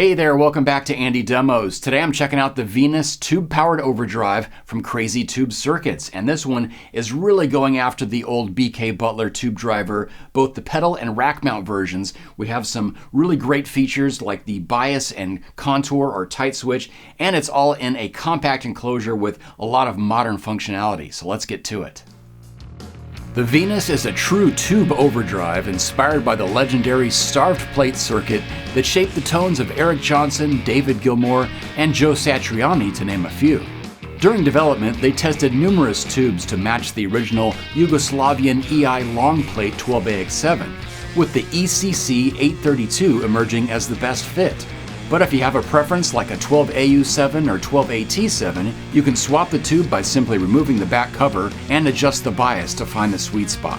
Hey there, welcome back to AndyDemos. Today I'm checking out the Venus tube-powered overdrive from Crazy Tube Circuits, and this one is really going after the old BK Butler tube driver, both the pedal and rack mount versions. We have some really great features like the bias and contour or tight switch, and it's all in a compact enclosure with a lot of modern functionality, so let's get to it. The Venus is a true tube overdrive inspired by the legendary starved plate circuit that shaped the tones of Eric Johnson, David Gilmour, and Joe Satriani, to name a few. During development, they tested numerous tubes to match the original Yugoslavian EI long plate 12AX7, with the ECC 832 emerging as the best fit. But if you have a preference like a 12AU7 or 12AT7, you can swap the tube by simply removing the back cover and adjust the bias to find the sweet spot.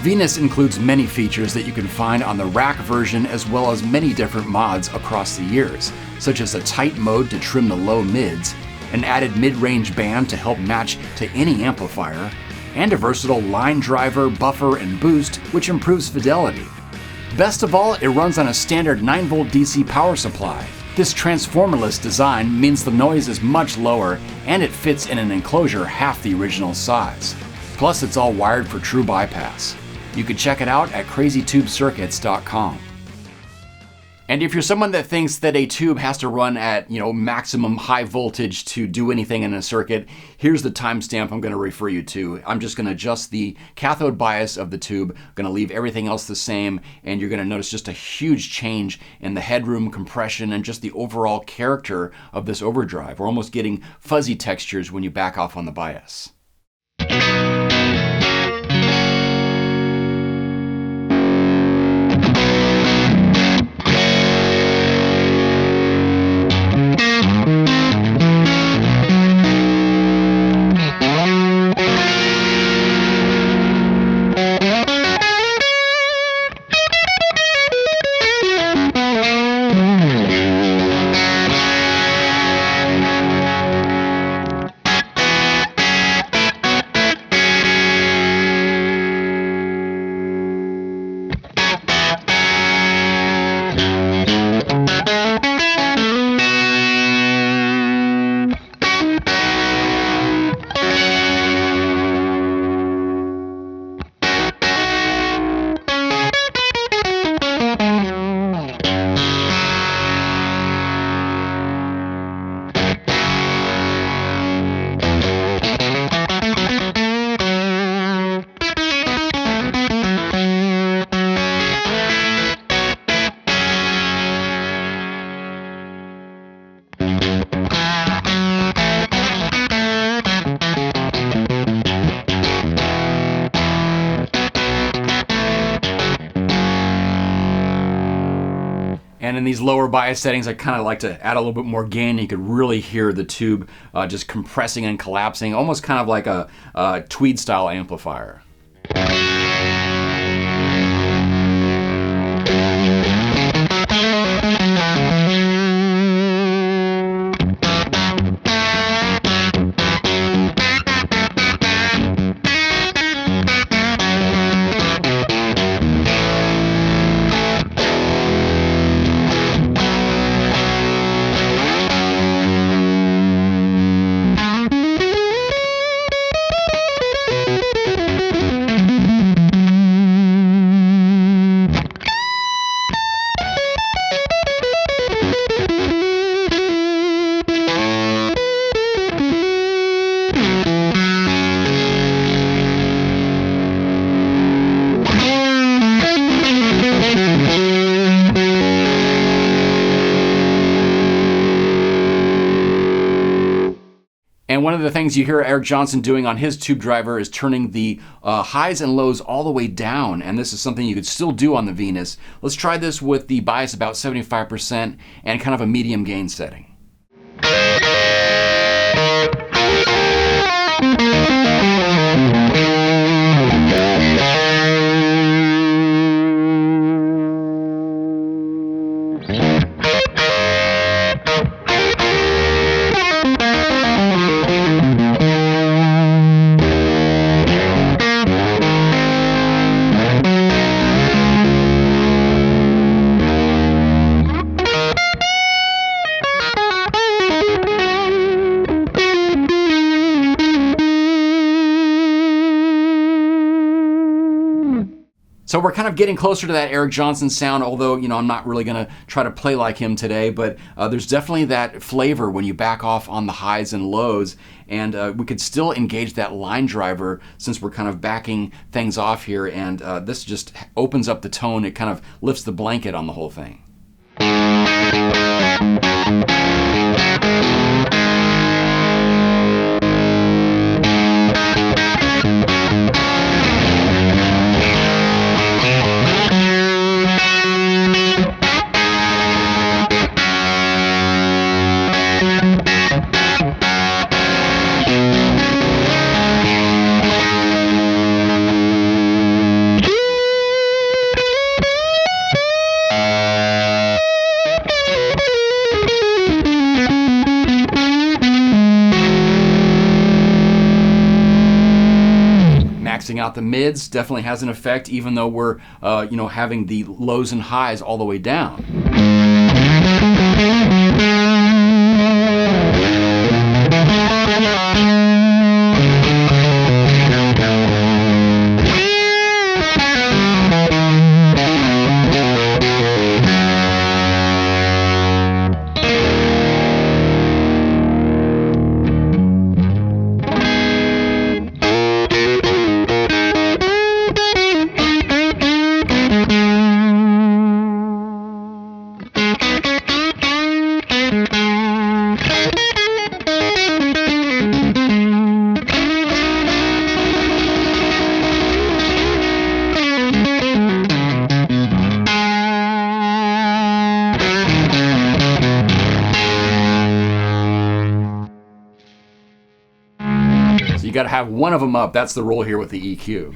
Venus includes many features that you can find on the rack version as well as many different mods across the years, such as a tight mode to trim the low mids, an added mid-range band to help match to any amplifier, and a versatile line driver, buffer, and boost which improves fidelity. Best of all, it runs on a standard 9-volt DC power supply. This transformerless design means the noise is much lower and it fits in an enclosure half the original size. Plus, it's all wired for true bypass. You can check it out at crazytubecircuits.com. And if you're someone that thinks that a tube has to run at, maximum high voltage to do anything in a circuit, here's the timestamp I'm going to refer you to. I'm just going to adjust the cathode bias of the tube, going to leave everything else the same, and you're going to notice just a huge change in the headroom, compression, and just the overall character of this overdrive. We're almost getting fuzzy textures when you back off on the bias. And in these lower bias settings, I kind of like to add a little bit more gain. You could really hear the tube just compressing and collapsing, almost kind of like a tweed style amplifier. And one of the things you hear Eric Johnson doing on his tube driver is turning the highs and lows all the way down, and this is something you could still do on the Venus. Let's try this with the bias about 75% and kind of a medium gain setting. So we're kind of getting closer to that Eric Johnson sound, although, I'm not really going to try to play like him today, but there's definitely that flavor when you back off on the highs and lows, and we could still engage that line driver since we're kind of backing things off here, and this just opens up the tone. It kind of lifts the blanket on the whole thing. Maxing out the mids definitely has an effect, even though we're having the lows and highs all the way down. You got to have one of them up. That's the rule here with the EQ.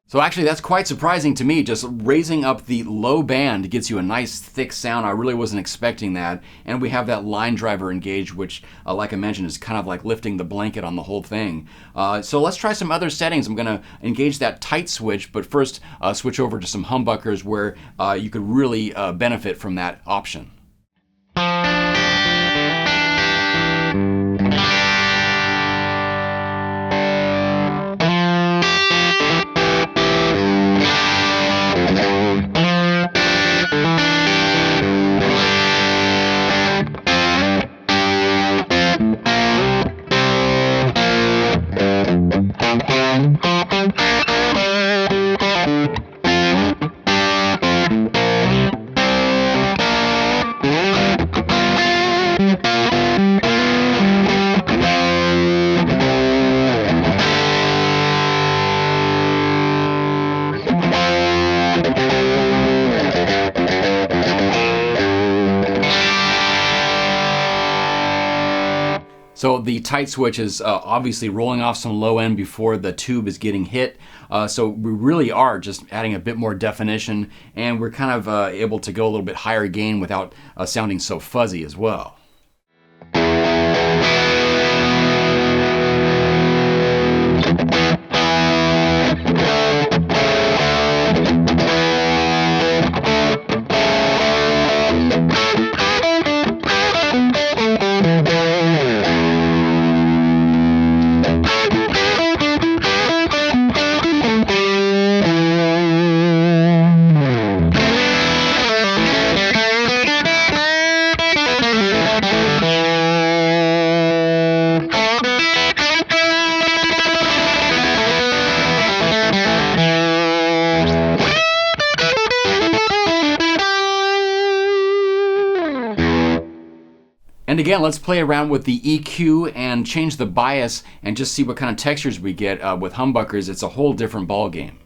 So actually that's quite surprising to me. Just raising up the low band gets you a nice thick sound. I really wasn't expecting that. And we have that line driver engaged, which like I mentioned is kind of like lifting the blanket on the whole thing. So let's try some other settings. I'm going to engage that tight switch, but first switch over to some humbuckers where you could really benefit from that option. So the tight switch is obviously rolling off some low end before the tube is getting hit. So we really are just adding a bit more definition, and we're kind of able to go a little bit higher gain without sounding so fuzzy as well. And again, let's play around with the EQ and change the bias and just see what kind of textures we get with humbuckers. It's a whole different ball game.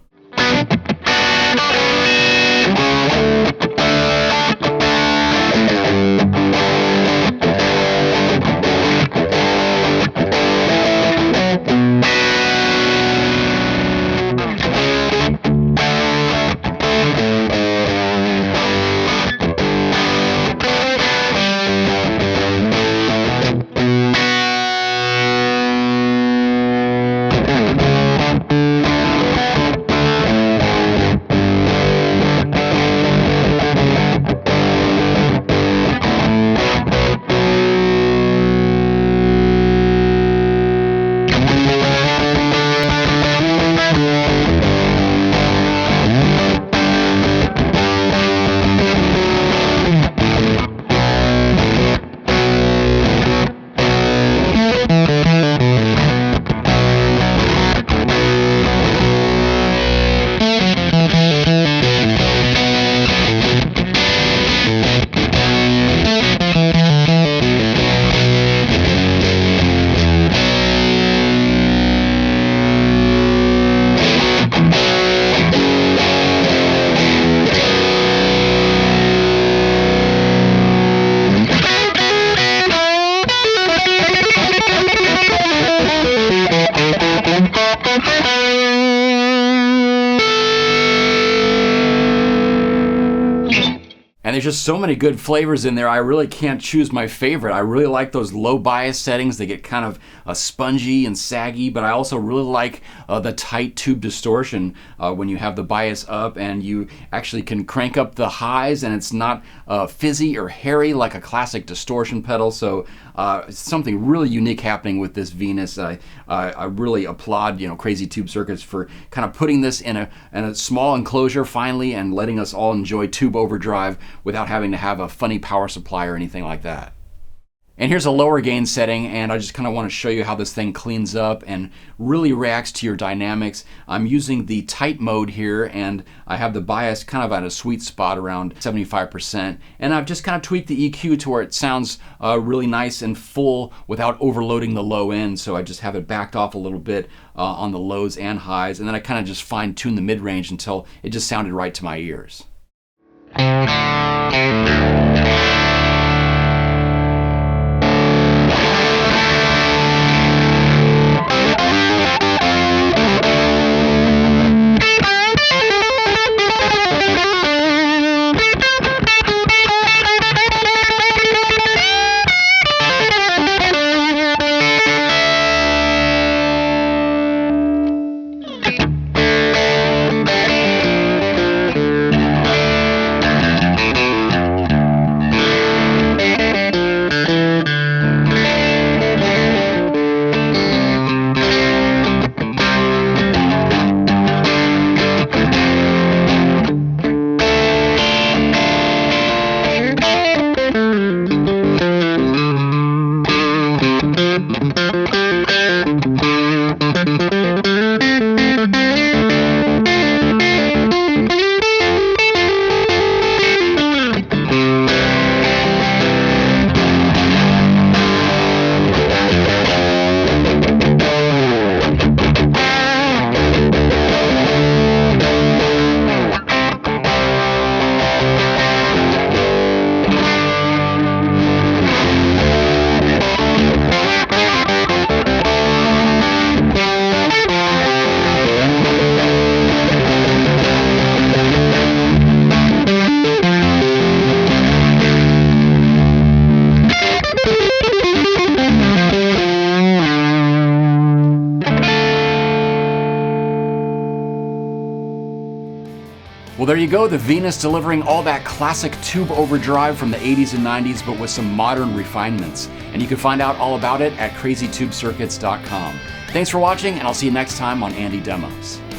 And there's just so many good flavors in there, I really can't choose my favorite. I really like those low bias settings. They get kind of spongy and saggy, but I also really like the tight tube distortion when you have the bias up and you actually can crank up the highs and it's not fizzy or hairy like a classic distortion pedal. So it's something really unique happening with this Venus. I really applaud Crazy Tube Circuits for kind of putting this in a small enclosure finally and letting us all enjoy tube overdrive without having to have a funny power supply or anything like that. And here's a lower gain setting, and I just kind of want to show you how this thing cleans up and really reacts to your dynamics. I'm using the tight mode here, and I have the bias kind of at a sweet spot around 75%. And I've just kind of tweaked the EQ to where it sounds really nice and full without overloading the low end. So I just have it backed off a little bit on the lows and highs, and then I kind of just fine tune the mid-range until it just sounded right to my ears. Well, there you go, the Venus delivering all that classic tube overdrive from the 80s and 90s, but with some modern refinements. And you can find out all about it at crazytubecircuits.com. Thanks for watching, and I'll see you next time on AndyDemos.